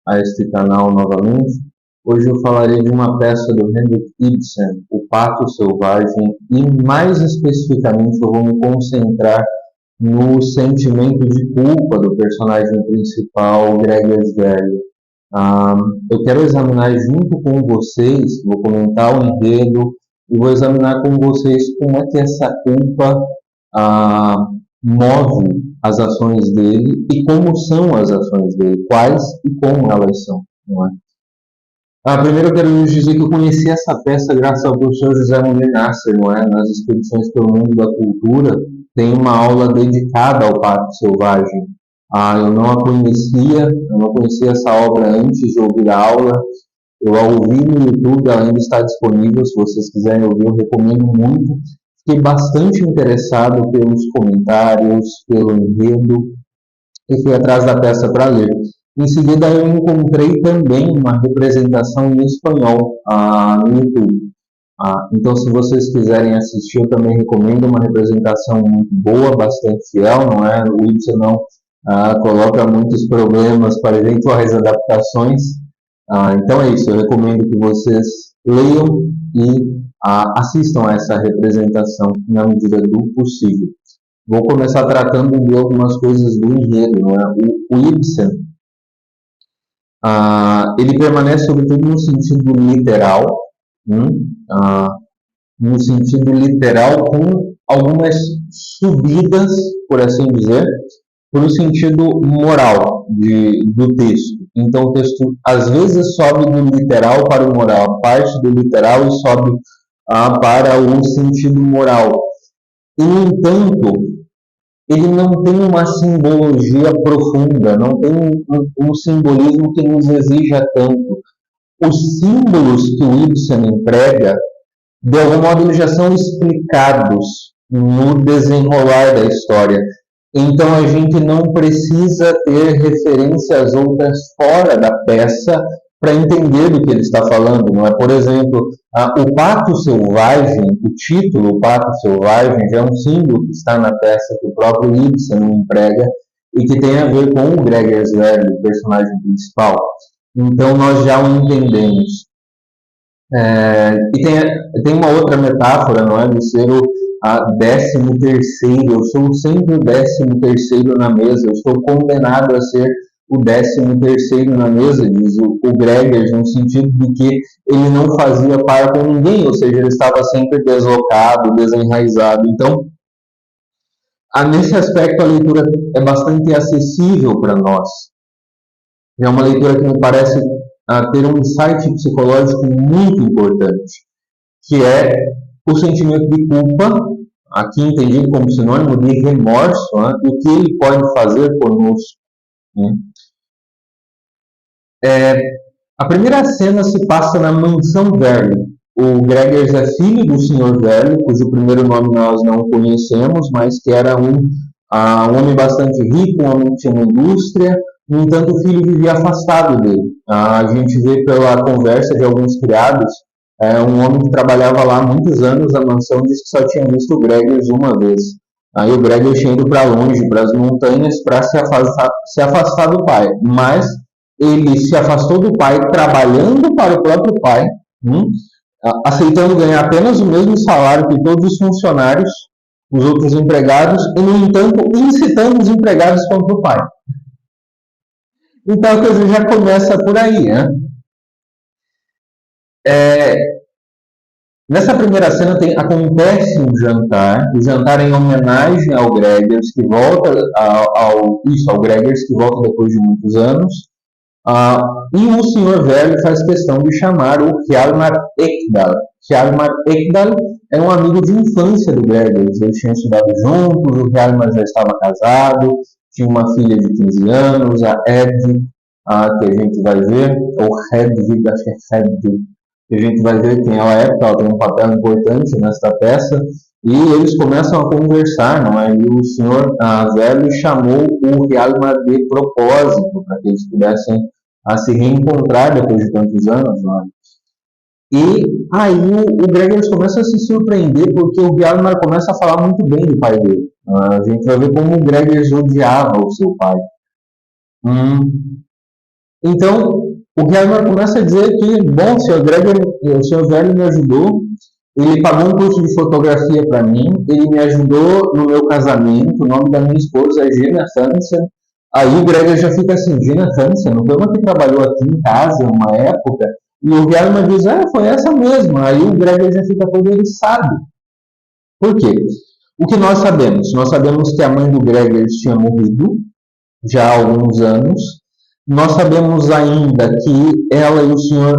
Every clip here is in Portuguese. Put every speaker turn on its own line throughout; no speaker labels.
a este canal novamente. Hoje eu falarei de uma peça do Henrik Ibsen, O Pato Selvagem, e mais especificamente eu vou me concentrar no sentimento de culpa do personagem principal, Gregers Werle. Eu quero examinar junto com vocês, vou comentar o enredo e vou examinar com vocês como é que essa culpa ah, move as ações dele e como são as ações dele, quais e como elas são. Não é? Primeiro eu quero dizer que eu conheci essa peça graças ao professor José Munir Nasser, não é? Nas expedições pelo mundo da cultura, tem uma aula dedicada ao Pato Selvagem. Eu não conhecia essa obra antes de ouvir a aula. Eu a ouvi no YouTube, ela ainda está disponível, se vocês quiserem ouvir, eu recomendo muito. Fiquei bastante interessado pelos comentários, pelo enredo, e fui atrás da peça para ler. Em seguida, eu encontrei também uma representação em espanhol no YouTube. Então, se vocês quiserem assistir, eu também recomendo uma representação muito boa, bastante fiel, não é? O Ibsen não coloca muitos problemas para eventuais adaptações. Então é isso, eu recomendo que vocês leiam e assistam a essa representação na medida do possível. Vou começar tratando de algumas coisas do enredo, não é? O Ibsen, ele permanece sobretudo no sentido literal, no sentido literal com algumas subidas, por assim dizer, por um sentido moral do texto. Então, o texto às vezes sobe do literal para o moral, parte do literal e sobe para o sentido moral. E, no entanto, ele não tem uma simbologia profunda, não tem um simbolismo que nos exija tanto. Os símbolos que o Ibsen emprega, de algum modo, eles já são explicados no desenrolar da história. Então, a gente não precisa ter referências outras fora da peça para entender do que ele está falando. Não é? Por exemplo, o Pato Selvagem, o título, o Pato Selvagem, já é um símbolo que está na peça que o próprio Ibsen emprega e que tem a ver com o Gregers Werle, o personagem principal. Então, nós já o entendemos. E tem uma outra metáfora, não é? De ser o 13º, eu sou sempre o 13º na mesa, eu estou condenado a ser o 13º na mesa, diz o Gregers, no sentido de que ele não fazia par com ninguém, ou seja, ele estava sempre deslocado, desenraizado. Então, nesse aspecto, a leitura é bastante acessível para nós. É uma leitura que me parece ter um insight psicológico muito importante, que é o sentimento de culpa, aqui entendido como sinônimo de remorso, e o que ele pode fazer conosco. A primeira cena se passa na mansão Werle. O Gregers é filho do Sr. Werle, cujo primeiro nome nós não conhecemos, mas que era um homem bastante rico, um homem que tinha uma indústria. No entanto, o filho vivia afastado dele. A gente vê pela conversa de alguns criados, um homem que trabalhava lá há muitos anos na mansão disse que só tinha visto o Gregers uma vez. Aí o Gregers tinha ido para longe, para as montanhas, para se afastar do pai. Mas ele se afastou do pai trabalhando para o próprio pai, aceitando ganhar apenas o mesmo salário que todos os funcionários, os outros empregados, e, no entanto, incitando os empregados contra o pai. Então, a coisa já começa por aí, né? Nessa primeira cena acontece um jantar, o jantar em homenagem ao Gregers, que volta ao Gregers, que volta depois de muitos anos, e o Sr. Werle faz questão de chamar o Hjalmar Ekdal. Hjalmar Ekdal é um amigo de infância do Gregers, eles tinham estudado juntos, o Hjalmar já estava casado, tinha uma filha de 15 anos, a Ed, que a gente vai ver, ou Hedwig, acho que é Hedwig, que a gente vai ver quem ela é, porque ela tem um papel importante nesta peça, e eles começam a conversar, não é? E o senhor Werle chamou o Hjalmar de propósito, para que eles pudessem se reencontrar depois de tantos anos, não é? E aí o Gregers começa a se surpreender, porque o Hjalmar começa a falar muito bem do pai dele. A gente vai ver como o Gregers odiava o seu pai. Então, o Hjalmar começa a dizer que, bom, o senhor velho me ajudou, ele pagou um curso de fotografia para mim, ele me ajudou no meu casamento, o nome da minha esposa é Gina Hansen. Aí o Gregor já fica assim, Gina Hansen, não foi uma que trabalhou aqui em casa, numa época? E o Hjalmar diz, foi essa mesma. Aí o Gregor já fica todo, ele sabe. Por quê? O que nós sabemos? Nós sabemos que a mãe do Gregor tinha morrido já há alguns anos. Nós sabemos ainda que ela e o Sr.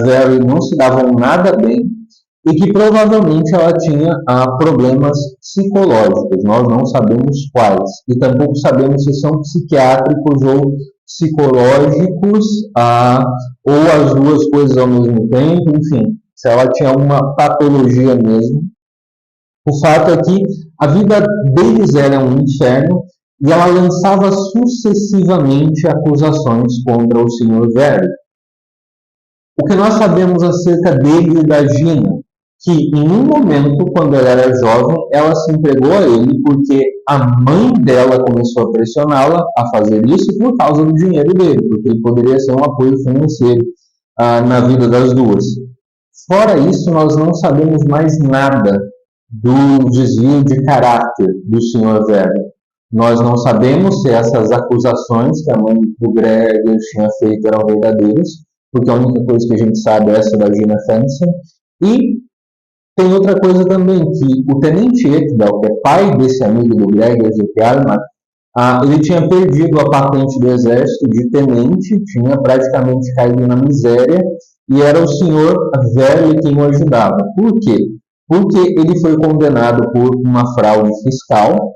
Very não se davam nada bem e que provavelmente ela tinha problemas psicológicos. Nós não sabemos quais. E tampouco sabemos se são psiquiátricos ou psicológicos, ou as duas coisas ao mesmo tempo. Enfim, se ela tinha alguma patologia mesmo. O fato é que a vida deles era um inferno e ela lançava sucessivamente acusações contra o Sr. Velho. O que nós sabemos acerca dele e da Gina? Que em um momento, quando ela era jovem, ela se entregou a ele porque a mãe dela começou a pressioná-la a fazer isso por causa do dinheiro dele, porque ele poderia ser um apoio financeiro na vida das duas. Fora isso, nós não sabemos mais nada do desvio de caráter do Sr. Velho. Nós não sabemos se essas acusações que a mãe do Gregor tinha feito eram verdadeiras, porque a única coisa que a gente sabe é essa da Gina Hansen. E tem outra coisa também, que o tenente Ekdal, que é pai desse amigo do Gregor, o Hjalmar, ele tinha perdido a patente do exército de tenente, tinha praticamente caído na miséria, e era o senhor velho quem o ajudava. Por quê? Porque ele foi condenado por uma fraude fiscal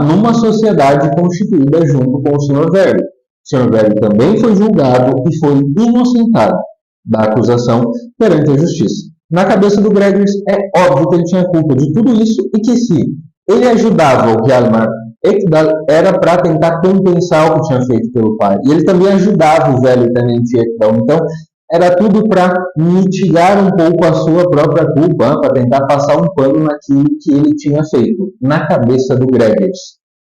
numa sociedade constituída junto com o senhor velho. O senhor velho também foi julgado e foi inocentado da acusação perante a justiça. Na cabeça do Gregor, é óbvio que ele tinha culpa de tudo isso e que se ele ajudava o Hjalmar Ekdal era para tentar compensar o que tinha feito pelo pai. E ele também ajudava o velho tenente Ekdal. Então, era tudo para mitigar um pouco a sua própria culpa, para tentar passar um pano naquilo que ele tinha feito. Na cabeça do Gregor.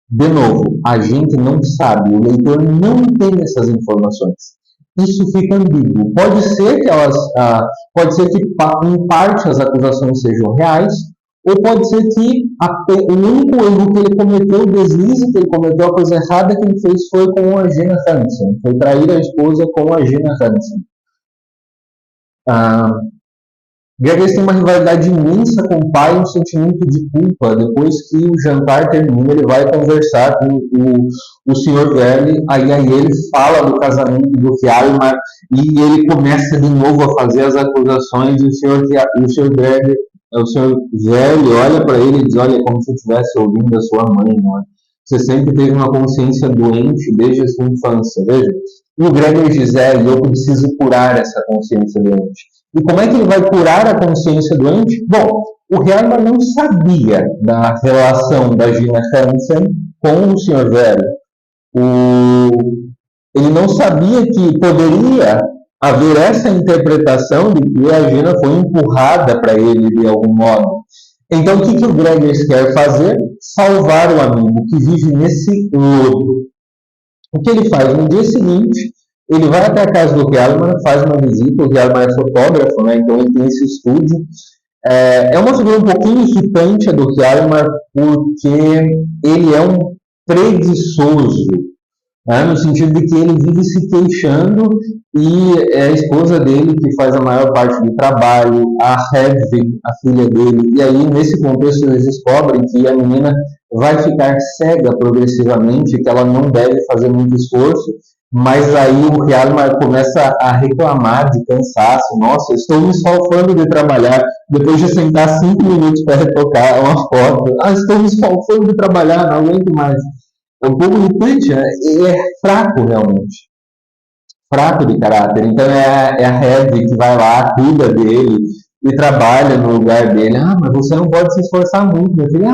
De novo, a gente não sabe, o leitor não tem essas informações. Isso fica ambíguo. Pode ser que em parte as acusações sejam reais, ou pode ser que o único erro que ele cometeu, o deslize que ele cometeu, a coisa errada que ele fez foi com a Gina Hansen, foi trair a esposa com a Gina Hansen. Gregor tem uma rivalidade imensa com o pai, um sentimento de culpa. Depois que o jantar termina, ele vai conversar com o Sr. Velho, aí ele fala do casamento do Hjalmar e ele começa de novo a fazer as acusações e o Sr. Velho olha para ele e diz, olha, como se eu estivesse ouvindo a sua mãe, não é? Você sempre teve uma consciência doente desde a sua infância, veja. E o Gregor diz, eu preciso curar essa consciência doente. E como é que ele vai curar a consciência doente? Bom, o Hjalmar não sabia da relação da Gina Hansen com o Sr. Velho. Ele não sabia que poderia haver essa interpretação de que a Gina foi empurrada para ele de algum modo. Então, o que o Gregor quer fazer? Salvar o amigo que vive nesse lodo. O que ele faz? No dia seguinte, ele vai até a casa do Hjalmar, faz uma visita. O Hjalmar é fotógrafo, né? Então ele tem esse estúdio. É uma figura um pouquinho irritante a do Hjalmar, porque ele é um preguiçoso, né? No sentido de que ele vive se queixando e é a esposa dele que faz a maior parte do trabalho, a Hedvig, a filha dele. E aí, nesse contexto, eles descobrem que a menina vai ficar cega progressivamente, que ela não deve fazer muito esforço. Mas aí o Hjalmar começa a reclamar de cansaço. Nossa, estou me esfalfando de trabalhar. Depois de sentar 5 minutos para retocar uma foto. Estou me esfalfando de trabalhar, não aguento mais. É um pouco irritante, né? E é fraco, realmente. Fraco de caráter. Então é a Hedwig que vai lá, cuida dele e trabalha no lugar dele. Mas você não pode se esforçar muito, meu filho.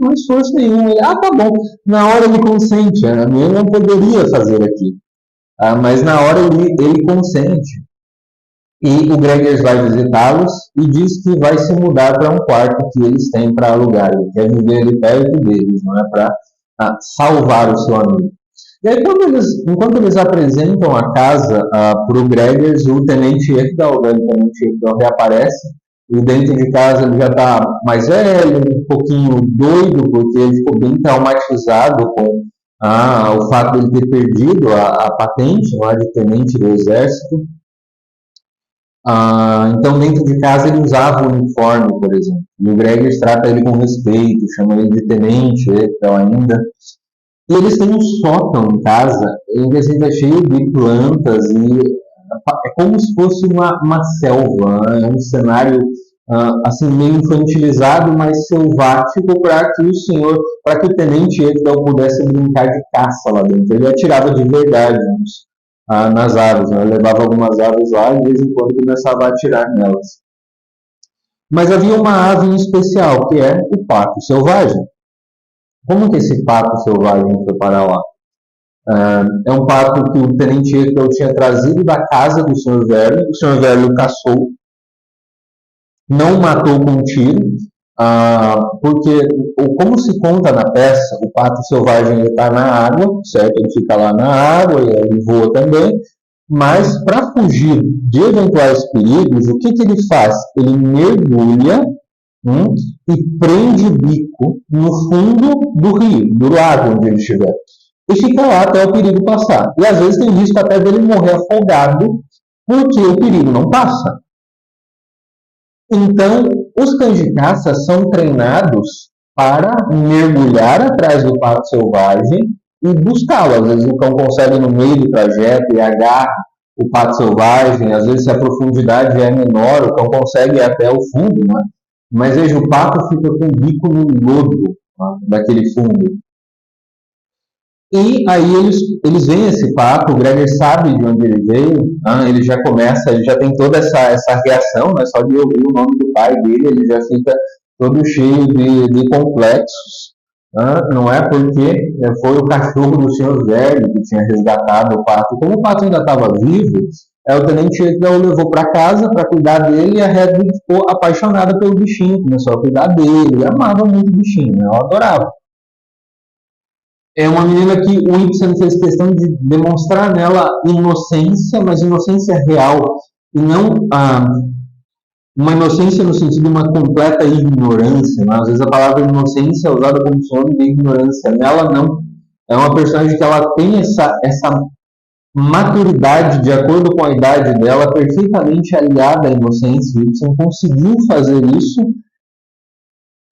Não esforço nenhum. Ele, tá bom. Na hora ele consente. Eu não poderia fazer aqui. Mas na hora ele consente. E o Gregor vai visitá-los e diz que vai se mudar para um quarto que eles têm para alugar. Ele quer viver ali perto deles, não é para salvar o seu amigo. E aí, enquanto eles apresentam a casa para o Gregers, o Tenente Ekdal, o Tenente Ekdal reaparece, e dentro de casa ele já está mais velho, um pouquinho doido, porque ele ficou bem traumatizado com o fato de ele ter perdido a patente lá de tenente do exército. Então, dentro de casa, ele usava o uniforme, por exemplo. E o Gregers trata ele com respeito, chama ele de tenente, então ainda. E eles têm um sótão em casa, ele está cheio de plantas, e é como se fosse uma selva, é um cenário assim, meio infantilizado, mas selvático, para que o tenente Ekdal pudesse brincar de caça lá dentro. Ele atirava de verdade nas aves, né? Ele levava algumas aves lá e de vez em quando começava a atirar nelas. Mas havia uma ave em especial, que é o pato selvagem. Como que esse pato selvagem foi para lá? É um pato que o tenente Ekdal tinha trazido da casa do Sr. Verle. O Sr. Verle o caçou, não matou com um tiro, porque, como se conta na peça, o pato selvagem está na água, certo? Ele fica lá na água e ele voa também, mas para fugir de eventuais perigos, o que ele faz? Ele mergulha e prende o bico no fundo do rio, do lago onde ele estiver, e fica lá até o perigo passar. E às vezes tem risco até dele morrer afogado, porque o perigo não passa. Então, os cães de caça são treinados para mergulhar atrás do pato selvagem e buscá-lo. Às vezes o cão consegue no meio do trajeto e agarra o pato selvagem, às vezes se a profundidade é menor, o cão consegue ir até o fundo, né? Mas veja, o pato fica com o bico no lodo daquele fundo. E aí eles veem esse pato, o Gregor sabe de onde ele veio, ele já começa, ele já tem toda essa reação, né, só de ouvir o nome do pai dele, ele já fica todo cheio de complexos, não é porque foi o cachorro do Sr. Verle que tinha resgatado o pato. Como o pato ainda estava vivo, o tenente Ekdal o levou para casa para cuidar dele, e a Hedwig ficou apaixonada pelo bichinho, começou a cuidar dele, amava muito o bichinho, né, ela adorava. É uma menina que o Ibsen fez questão de demonstrar nela inocência, mas inocência real, e não uma inocência no sentido de uma completa ignorância. Né? Às vezes a palavra inocência é usada como sinônimo de ignorância. Nela não. É uma personagem que ela tem essa maturidade de acordo com a idade dela, perfeitamente aliada à inocência. O Ibsen conseguiu fazer isso,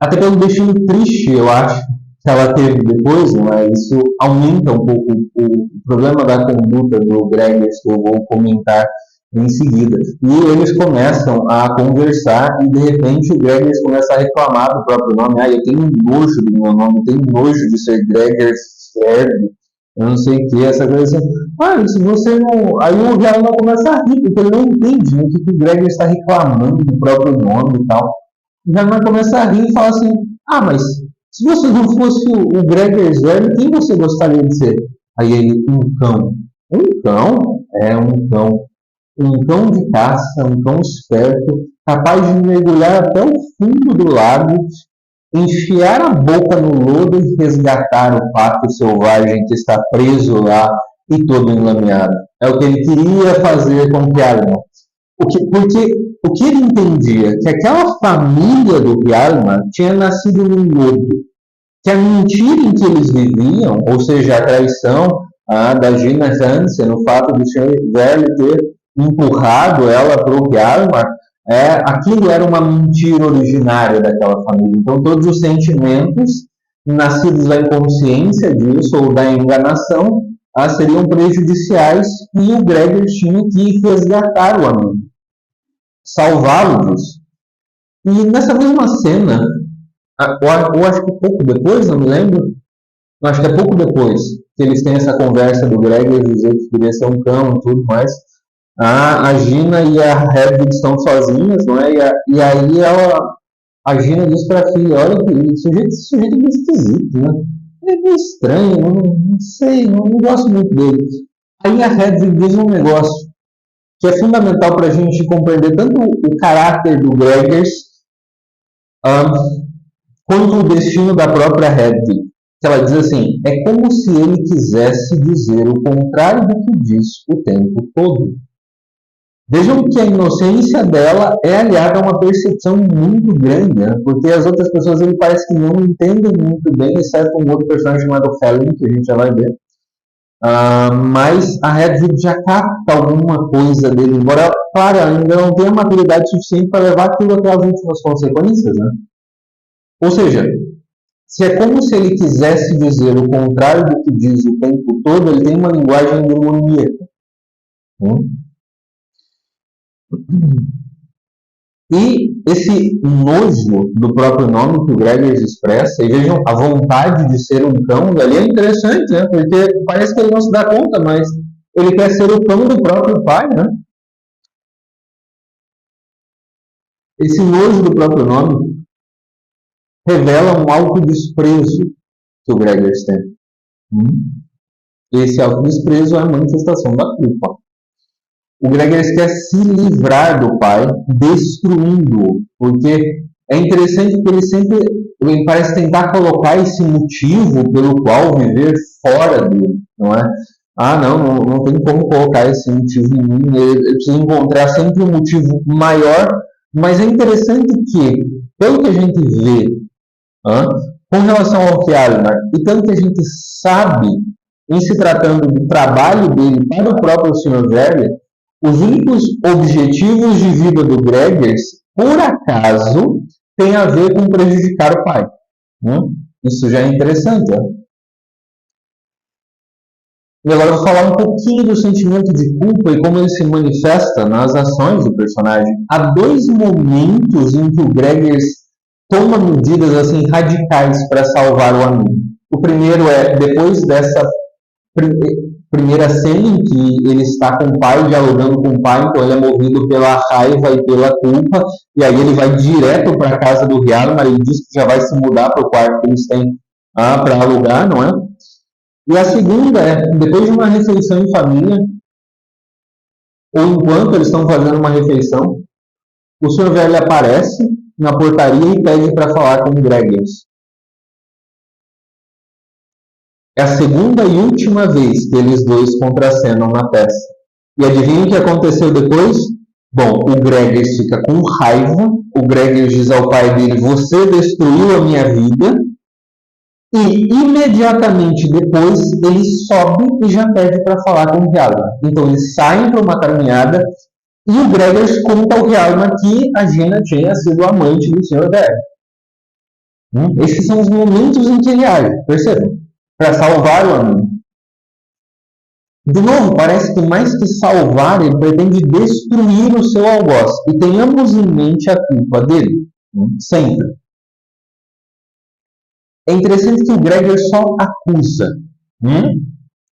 até pelo destino triste, eu acho, que ela teve depois, mas isso aumenta um pouco o problema da conduta do Gregers, que eu vou comentar em seguida. E eles começam a conversar e, de repente, o Gregers começa a reclamar do próprio nome. Eu tenho nojo do meu nome, eu tenho nojo de ser Gregers Verle, eu não sei o que, essa coisa assim. Se você não... Aí o Hjalmar começa a rir, porque ele não entende o que o Gregers está reclamando do próprio nome e tal. O Hjalmar começa a rir e fala assim, mas se você não fosse o Gregers Verle, quem você gostaria de ser? Aí ele, um cão. Um cão? É um cão. Um cão de caça, um cão esperto, capaz de mergulhar até o fundo do lago, enfiar a boca no lodo e resgatar o pato selvagem que está preso lá e todo enlameado. É o que ele queria fazer com Hjalmar. Porque o que ele entendia? Que aquela família do Hjalmar tinha nascido num lodo. Que a mentira em que eles viviam, ou seja, a traição da Gina Hansen, o fato do Sr. Verle ter empurrado ela para o Hjalmar, aquilo era uma mentira originária daquela família. Então, todos os sentimentos nascidos da inconsciência disso, ou da enganação, seriam prejudiciais, e o Gregor tinha que resgatar o amigo, salvá-lo disso. E nessa mesma cena, eu acho que pouco depois, não me lembro, acho que é pouco depois que eles têm essa conversa do Gregor dizer que queria ser um cão e tudo mais, a Gina e a Hedwig estão sozinhas, não é? E aí a Gina diz para a filha, olha que esse sujeito é meio esquisito, né? É meio estranho, não sei, não gosto muito dele. Aí a Hedwig diz um negócio que é fundamental para a gente compreender tanto o caráter do Gregers quanto o destino da própria Hedwig. que ela diz assim: é como se ele quisesse dizer o contrário do que diz o tempo todo. Vejam que a inocência dela é aliada a uma percepção muito grande, né? Porque as outras pessoas ele parece que não entendem muito bem, exceto um outro personagem chamado Fallon, que a gente já vai ver. Mas a Hedwig já capta alguma coisa dele, embora, claro, ainda não tenha maturidade suficiente para levar aquilo até as últimas consequências, né? Ou seja, se é como se ele quisesse dizer o contrário do que diz o tempo todo, ele tem uma linguagem demoníaca. E esse nojo do próprio nome que o Gregers expressa, e vejam a vontade de ser um cão, ali é interessante, né? Porque parece que ele não se dá conta, mas ele quer ser o cão do próprio pai, né? Esse nojo do próprio nome revela um autodesprezo que o Gregers tem. Esse autodesprezo é a manifestação da culpa. O Gregers quer se livrar do pai, destruindo-o, porque é interessante que ele parece tentar colocar esse motivo pelo qual viver fora dele, não é? Não tem como colocar esse motivo em mim, eu preciso encontrar sempre um motivo maior, mas é interessante que, pelo que a gente vê, com relação ao Hjalmar, e tanto que a gente sabe, em se tratando do trabalho dele para o próprio Sr. Werle, os únicos objetivos de vida do Gregers, por acaso, tem a ver com prejudicar o pai. Isso já é interessante. E agora eu vou falar um pouquinho do sentimento de culpa e como ele se manifesta nas ações do personagem. Há dois momentos em que o Gregers toma medidas assim radicais para salvar o amigo. O primeiro é depois dessa primeira cena em que ele está com o pai, dialogando com o pai, então ele é movido pela raiva e pela culpa, e aí ele vai direto para a casa do Hjalmar, ele diz que já vai se mudar para o quarto que eles têm para alugar, não é? E a segunda é, depois de uma refeição em família, ou enquanto eles estão fazendo uma refeição, o Sr. Werle aparece na portaria e pede para falar com o Gregers. É a segunda e última vez que eles dois contracenam na peça. E adivinha o que aconteceu depois? Bom, o Gregers fica com raiva, o Gregers diz ao pai dele: você destruiu a minha vida, e imediatamente depois ele sobe e já pede para falar com o Hjalmar. Então eles saem para uma caminhada e o Gregers conta ao Hjalmar que a Gina tinha sido amante do Sr. Werle. Esses são os momentos em que ele age, percebam? Para salvar o amigo. De novo, parece que mais que salvar, ele pretende destruir o seu algoz. E tenhamos em mente a culpa dele. Sempre. É interessante que o Gregor só acusa.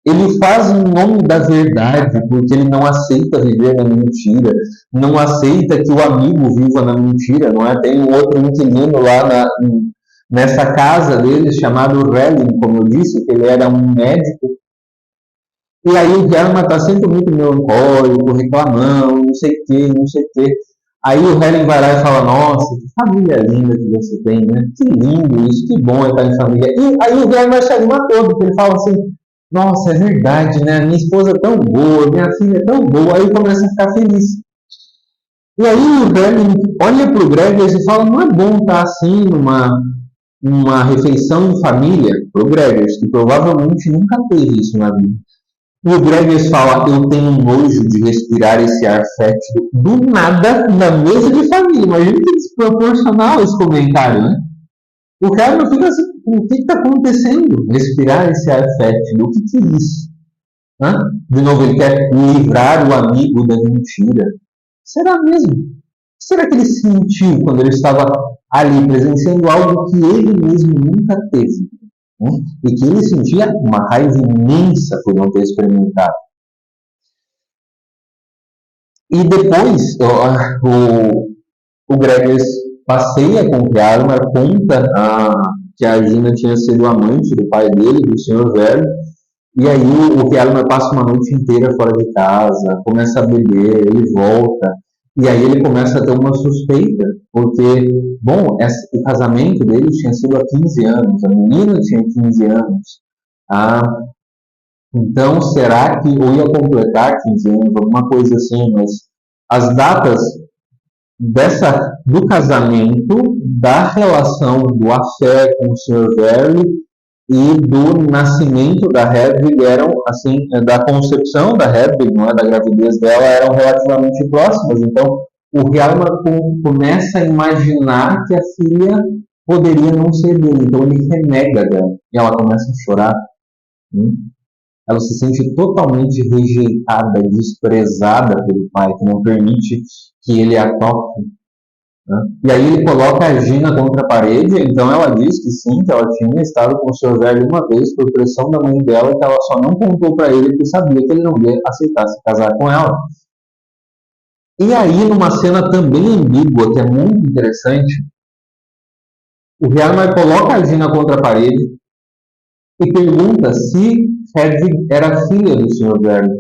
Ele faz em nome da verdade, porque ele não aceita viver na mentira, não aceita que o amigo viva na mentira, não é? Tem um outro inquilino lá nessa casa dele, chamado Relling, como eu disse, que ele era um médico. E aí o Hjalmar está sempre muito melancólico, reclamando, não sei o quê, não sei o quê. Aí o Helen vai lá e fala: nossa, que família linda que você tem, né? Que lindo isso, que bom é estar em família. E aí o Hjalmar se anima todo, porque ele fala assim: nossa, é verdade, né? Minha esposa é tão boa, minha filha é tão boa. Aí ele começa a ficar feliz. E aí o Helen olha para o Gregor e fala: não é bom estar assim numa refeição em família? Para o Gregor, que provavelmente nunca teve isso na vida. E o Gregers fala: eu tenho nojo de respirar esse ar fétido do nada na mesa de família. Imagina que desproporcional esse comentário, né? O cara não fica assim: o que está acontecendo? Respirar esse ar fétido, o que é isso? De novo, ele quer livrar o amigo da mentira. Será mesmo? Será que ele sentiu quando ele estava ali presenciando algo que ele mesmo nunca teve? E que ele sentia uma raiva imensa por não ter experimentado. E depois, o Gregers passeia com o Hjalmar, conta que a Gina tinha sido amante do pai dele, do Sr. Werle, e aí o Hjalmar passa uma noite inteira fora de casa, começa a beber, ele volta, E aí ele começa a ter uma suspeita, porque, bom, o casamento dele tinha sido há 15 anos, a menina tinha 15 anos. Ah, então, será que eu ia completar 15 anos, alguma coisa assim, mas as datas do casamento, da relação do affair com o Sr. Verley e do nascimento da Hedwig eram, assim, da concepção da Hedwig, não é, da gravidez dela, eram relativamente próximas. Então, o Hjalmar começa a imaginar que a filha poderia não ser dele. Então, ele renega dela. E ela começa a chorar. Né? Ela se sente totalmente rejeitada, desprezada pelo pai, que não permite que ele a toque. Né? E aí ele coloca a Gina contra a parede, então ela diz que sim, que ela tinha estado com o Sr. Velho uma vez por pressão da mãe dela, que ela só não contou para ele porque sabia que ele não ia aceitar se casar com ela. E aí, numa cena também ambígua, que é muito interessante, o Hjalmar coloca a Gina contra a parede e pergunta se Hedwig era filha do Sr. Velho.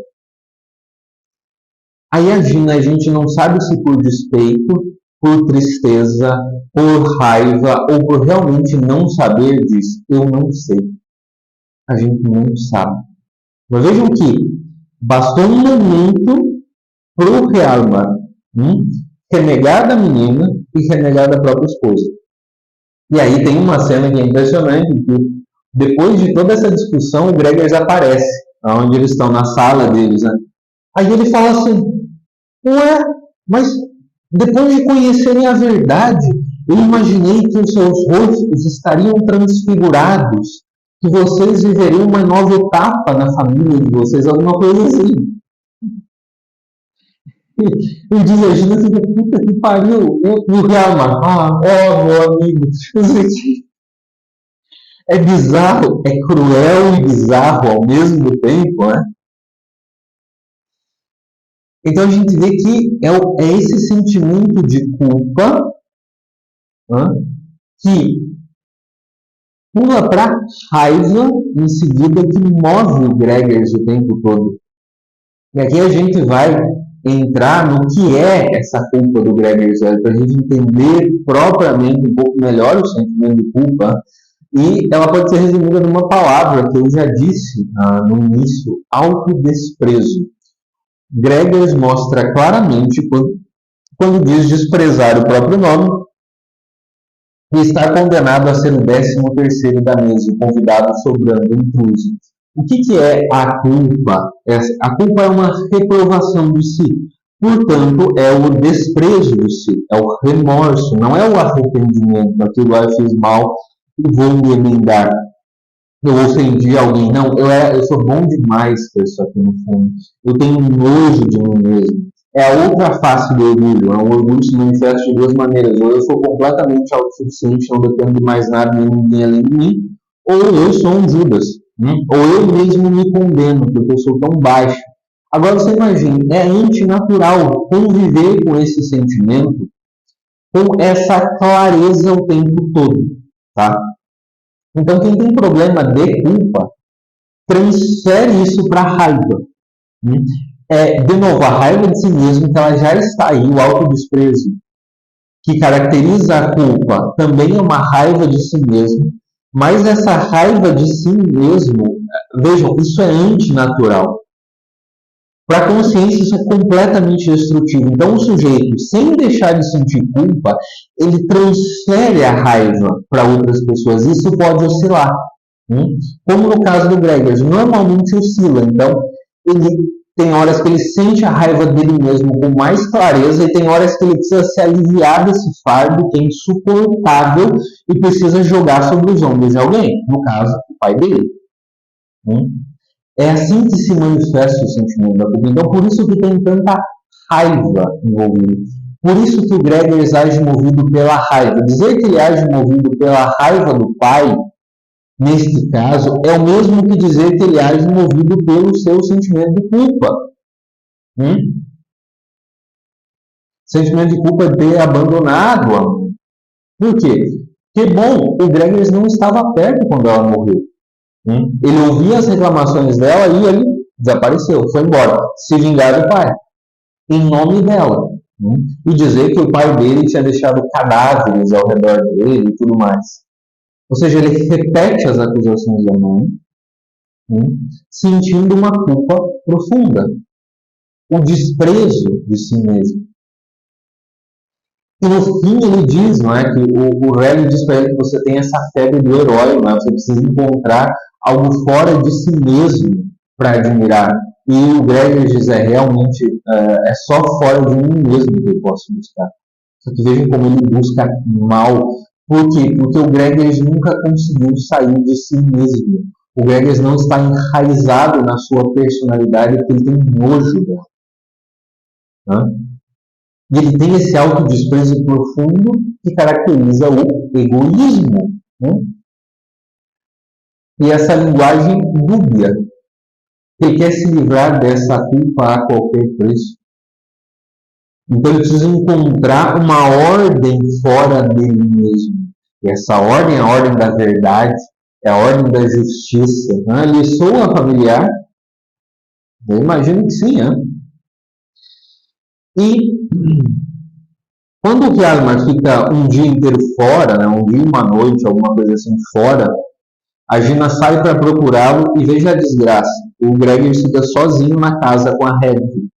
Aí a Gina, a gente não sabe se por despeito, por tristeza, por raiva ou por realmente não saber, diz: eu não sei. A gente não sabe. Mas vejam que bastou um momento para o Hjalmar renegar da menina e renegar da própria esposa. E aí tem uma cena que é impressionante, que depois de toda essa discussão, o Gregers aparece, onde eles estão, na sala deles. Né? Aí ele fala assim: ué, mas depois de conhecerem a verdade, eu imaginei que os seus rostos estariam transfigurados, que vocês viveriam uma nova etapa na família de vocês, alguma coisa assim. E diz a Gina assim, puta que pariu, o Hjalmar, meu amigo, é bizarro, é cruel e bizarro ao mesmo tempo, né? Então a gente vê que é esse sentimento de culpa, né, que pula para raiva em seguida, que move o Gregers o tempo todo. E aqui a gente vai entrar no que é essa culpa do Gregers, para a gente entender propriamente um pouco melhor o sentimento de culpa. E ela pode ser resumida numa palavra que eu já disse no início: autodesprezo. Gregers mostra claramente, quando diz desprezar o próprio nome, e está condenado a ser o 13º da mesa, o convidado sobrando, intruso. O que é a culpa? A culpa é uma reprovação de si. Portanto, é o desprezo de si, é o remorso, não é o arrependimento. Aquilo eu fiz mal e vou me emendar. Eu ofendi alguém. Não, eu sou bom demais para isso aqui no fundo. Eu tenho nojo de mim mesmo. É a outra face do orgulho. O orgulho se manifesta de duas maneiras: ou eu sou completamente autossuficiente, não dependo de mais nada nem ninguém além de mim, ou eu sou um Judas, ou eu mesmo me condeno porque eu sou tão baixo. Agora você imagine, é antinatural conviver com esse sentimento, com essa clareza o tempo todo, tá? Então quem tem problema de culpa transfere isso para a raiva. De novo, a raiva de si mesmo, que ela já está aí, o autodesprezo, que caracteriza a culpa, também é uma raiva de si mesmo, mas essa raiva de si mesmo, vejam, isso é antinatural. Para a consciência, isso é completamente destrutivo. Então, o sujeito, sem deixar de sentir culpa, ele transfere a raiva para outras pessoas. Isso pode oscilar. Como no caso do Gregers, normalmente oscila. Então, ele tem horas que ele sente a raiva dele mesmo com mais clareza e tem horas que ele precisa se aliviar desse fardo que é insuportável e precisa jogar sobre os ombros de alguém. No caso, o pai dele. É assim que se manifesta o sentimento da culpa. Então, por isso que tem tanta raiva envolvida. Por isso que o Gregers age movido pela raiva. Dizer que ele age movido pela raiva do pai, neste caso, é o mesmo que dizer que ele age movido pelo seu sentimento de culpa. Sentimento de culpa de ter abandonado a mãe. Por quê? Porque, bom, o Gregers não estava perto quando ela morreu. Ele ouvia as reclamações dela e ele desapareceu, foi embora, se vingar do pai, em nome dela. né? E dizer que o pai dele tinha deixado cadáveres ao redor dele e tudo mais. Ou seja, ele repete as acusações da mãe, né? Sentindo uma culpa profunda, o desprezo de si mesmo. E no fim ele diz, não é, que o Reg diz para ele que você tem essa febre do herói, não é? Você precisa encontrar algo fora de si mesmo para admirar. E o Gregor diz, realmente, é só fora de mim mesmo que eu posso buscar. Só que vejam como ele busca mal. Por quê? Porque o Gregor nunca conseguiu sair de si mesmo. O Gregor não está enraizado na sua personalidade, porque ele tem nojo dela. Né? E ele tem esse autodesprezo profundo que caracteriza o egoísmo. Né? E essa linguagem dúbia. Ele quer se livrar dessa culpa a qualquer preço. Então ele precisa encontrar uma ordem fora dele mesmo. E essa ordem é a ordem da verdade, é a ordem da justiça. Né? Ele soa familiar? Eu imagino que sim. Né? E quando o Hjalmar fica um dia inteiro fora, né, um dia e uma noite, alguma coisa assim, fora, a Gina sai para procurá-lo e veja a desgraça. O Gregor fica sozinho na casa com a Hedwig.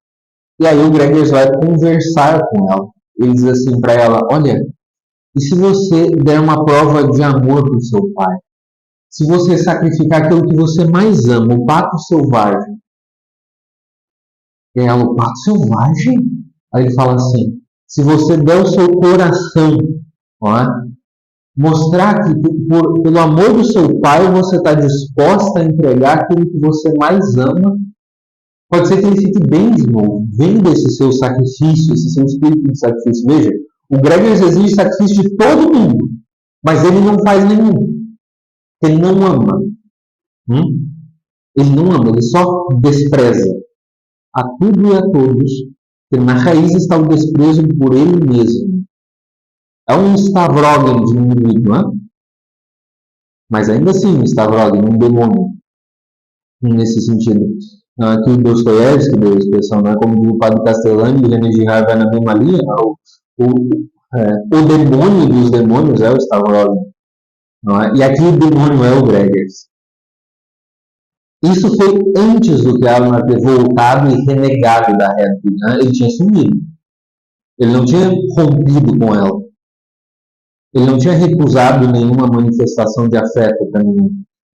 E aí o Gregor vai conversar com ela. Ele diz assim para ela, olha, e se você der uma prova de amor para o seu pai? Se você sacrificar aquilo que você mais ama, o pato selvagem. E ela, o pato selvagem? Aí ele fala assim, se você der o seu coração, ó, mostrar que pelo amor do seu pai você está disposta a entregar aquilo que você mais ama, pode ser que ele fique bem de novo, vendo esse seu sacrifício, esse seu espírito de sacrifício. Veja, o Gregor exige sacrifício de todo mundo, mas ele não faz nenhum. Ele não ama. Ele não ama, ele só despreza a tudo e a todos, porque na raiz está o desprezo por ele mesmo. É um Stavrogen diminuído, não é? Mas ainda assim, um Stavrogen, um demônio, nesse sentido. Aqui o Dostoiévski deu a expressão, não é como diz o padre Castellani, Helena Girard vai na mesma linha, o demônio dos demônios é o Stavrogen, não é? E aqui o demônio é o Gregers. Isso foi antes do Hjalmar ter voltado e renegado da Hedwig, né? Ele tinha sumido. Ele não tinha rompido com ela. Ele não tinha recusado nenhuma manifestação de afeto para ninguém.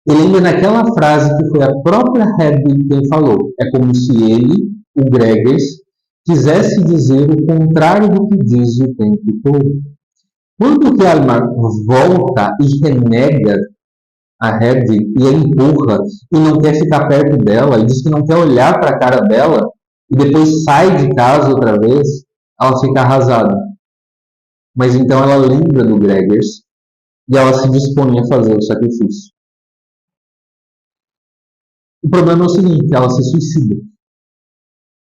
Ele ainda naquela frase que foi a própria Hedwig quem falou. É como se ele, o Gregers, quisesse dizer o contrário do que diz o tempo todo. Quando o Hjalmar volta e renega a Hedwig e a empurra e não quer ficar perto dela e diz que não quer olhar para a cara dela e depois sai de casa outra vez, ela fica arrasada. Mas então ela lembra do Gregers e ela se dispõe a fazer o sacrifício. O problema é o seguinte, ela se suicida.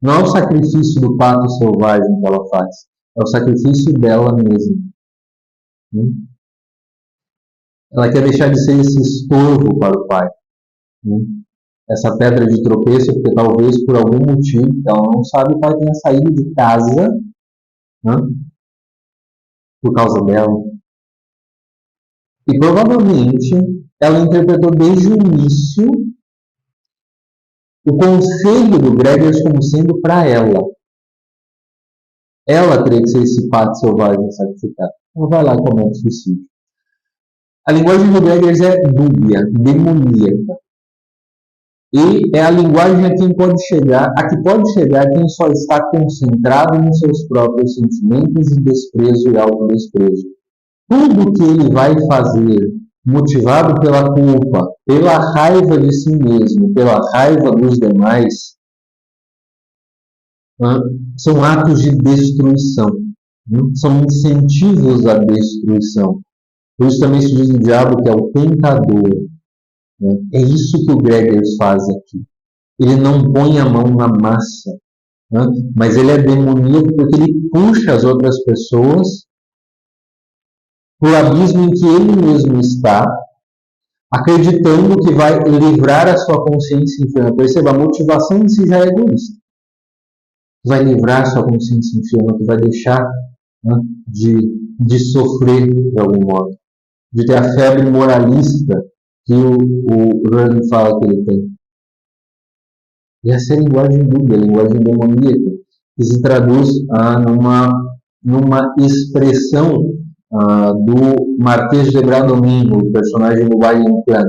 Não é o sacrifício do pato selvagem que ela faz, é o sacrifício dela mesma. Ela quer deixar de ser esse estorvo para o pai. Essa pedra de tropeço, porque talvez por algum motivo, ela não sabe, o pai tenha saído de casa por causa dela. E provavelmente ela interpretou desde o início o conselho do Gregers como sendo para ela. Ela teria que ser esse pato selvagem sacrificado. Ela vai lá e comete suicídio. A linguagem do Gregers é dúbia, demoníaca. E é a linguagem a que pode chegar quem só está concentrado nos seus próprios sentimentos de desprezo e autodesprezo. Tudo que ele vai fazer, motivado pela culpa, pela raiva de si mesmo, pela raiva dos demais, são atos de destruição, são incentivos à destruição. Por isso também se diz o diabo que é o tentador. É isso que o Gregers faz aqui. Ele não põe a mão na massa, mas ele é demoníaco porque ele puxa as outras pessoas para o abismo em que ele mesmo está, acreditando que vai livrar a sua consciência enferma. Perceba, a motivação em si já é egoísta. vai livrar sua consciência enferma, que vai deixar, né, de sofrer de algum modo, de ter a febre moralista que o Rand fala que ele tem. E essa é a linguagem dúbia, a linguagem demoníaca, que se traduz numa expressão do Marquês de Bradomín, o personagem do Valle Inclán,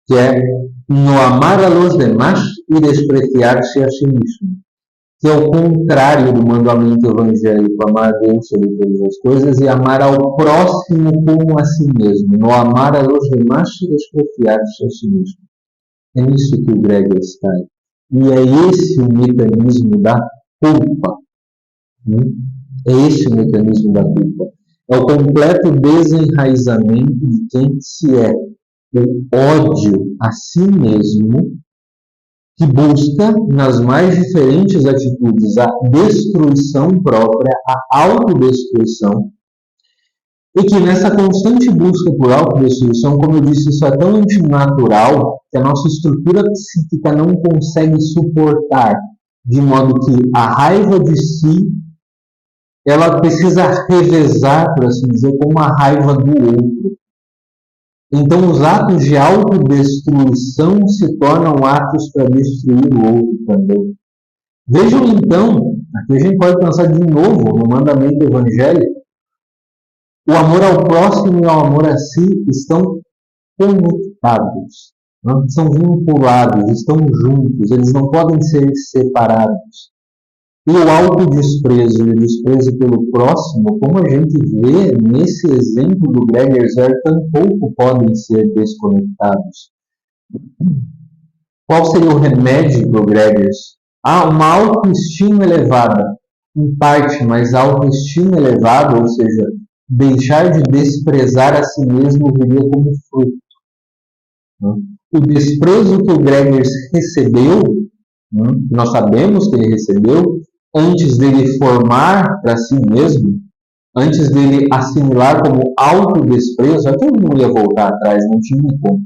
que é no amar a los demás e despreciar-se a si mesmo, que é o contrário do mandamento evangélico, amar a Deus sobre todas as coisas e amar ao próximo como a si mesmo, no amar a los demás e despreciar-se a si mesmo. É nisso que o Gregers cai. E é esse o mecanismo da culpa. É esse o mecanismo da culpa. É o completo desenraizamento de quem se é. O ódio a si mesmo, que busca, nas mais diferentes atitudes, a destruição própria, a autodestruição, e que nessa constante busca por autodestruição, como eu disse, isso é tão antinatural que a nossa estrutura psíquica não consegue suportar, de modo que a raiva de si, ela precisa revezar, por assim dizer, com a raiva do outro. Então, os atos de autodestruição se tornam atos para destruir o outro também. Vejam, então, aqui a gente pode pensar de novo no mandamento evangélico. O amor ao próximo e ao amor a si estão conectados, não? São vinculados, estão juntos, eles não podem ser separados. E o autodesprezo e o desprezo pelo próximo, como a gente vê nesse exemplo do Gregers, tampouco podem ser desconectados. Qual seria o remédio do Gregers? Uma autoestima elevada, em parte, mas autoestima elevada, ou seja, deixar de desprezar a si mesmo viria como fruto. O desprezo que o Gregers recebeu, nós sabemos que ele recebeu, antes dele formar para si mesmo, antes dele assimilar como autodesprezo, até ele não ia voltar atrás, não tinha como.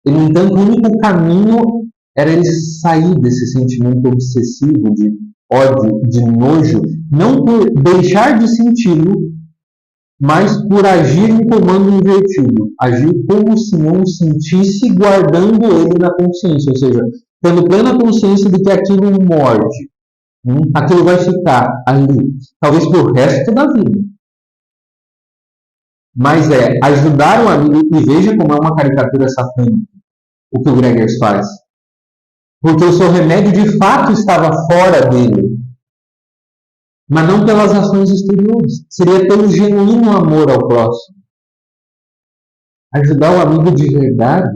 E, no entanto, o único caminho era ele sair desse sentimento obsessivo de ódio, de nojo, não por deixar de senti-lo, mas por agir em comando invertido, agir como se não sentisse, guardando ele na consciência, ou seja, tendo plena consciência de que aquilo morde, aquilo vai ficar ali, talvez pelo resto da vida. Mas ajudar o amigo, e veja como é uma caricatura satânica, o que o Gregers faz. Porque o seu remédio de fato estava fora dele, mas não pelas ações exteriores. Seria pelo genuíno amor ao próximo. Ajudar o amigo de verdade,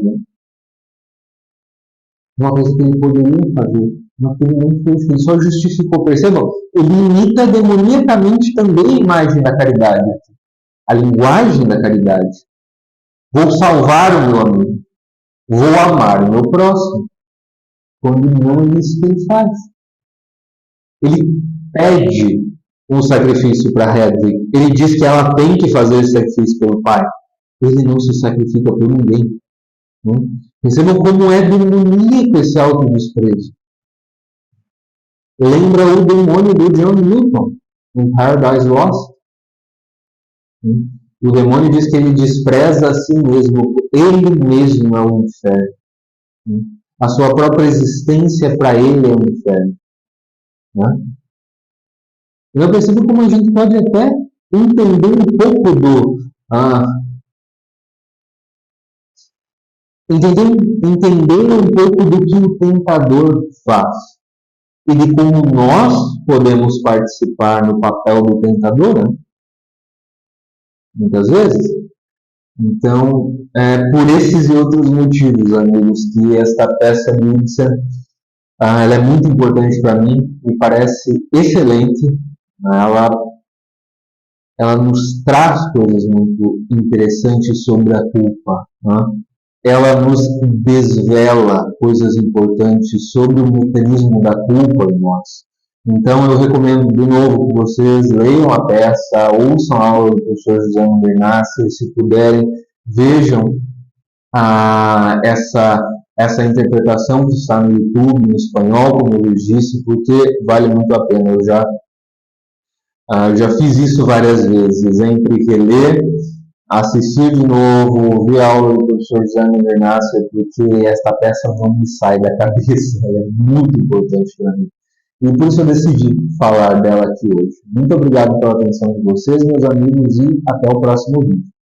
uma coisa que ele poderia fazer, mas que ele não fez, ele só justificou. Percebam, ele imita demoniacamente também a imagem da caridade, a linguagem da caridade. Vou salvar o meu amigo, vou amar o meu próximo, quando não é isso que ele faz. Ele pede um sacrifício para a Hedwig. Ele diz que ela tem que fazer esse sacrifício pelo pai. Ele não se sacrifica por ninguém. Percebam como é demoníaco esse autodesprezo. Lembra o demônio do John Milton, em Paradise Lost? O demônio diz que ele despreza a si mesmo. Ele mesmo é o inferno. A sua própria existência para ele é o inferno. Eu percebo como a gente pode até entender um pouco entender um pouco do que o tentador faz e de como nós podemos participar no papel do tentador, muitas vezes. Então, por esses e outros motivos, amigos, que esta peça de Ibsen, ela é muito importante para mim, me parece excelente. Ela nos traz coisas muito interessantes sobre a culpa. Ela nos desvela coisas importantes sobre o mecanismo da culpa em nós. Então, eu recomendo de novo que vocês leiam a peça, ouçam a aula do professor José Bernassi, se puderem, vejam essa essa interpretação que está no YouTube, em espanhol, como eu disse, porque vale muito a pena. Eu já fiz isso várias vezes, entre reler, assistir de novo, ouvir a aula do professor Jânio Vernácia, porque esta peça não me sai da cabeça, ela é muito importante para mim. E por isso eu decidi falar dela aqui hoje. Muito obrigado pela atenção de vocês, meus amigos, e até o próximo vídeo.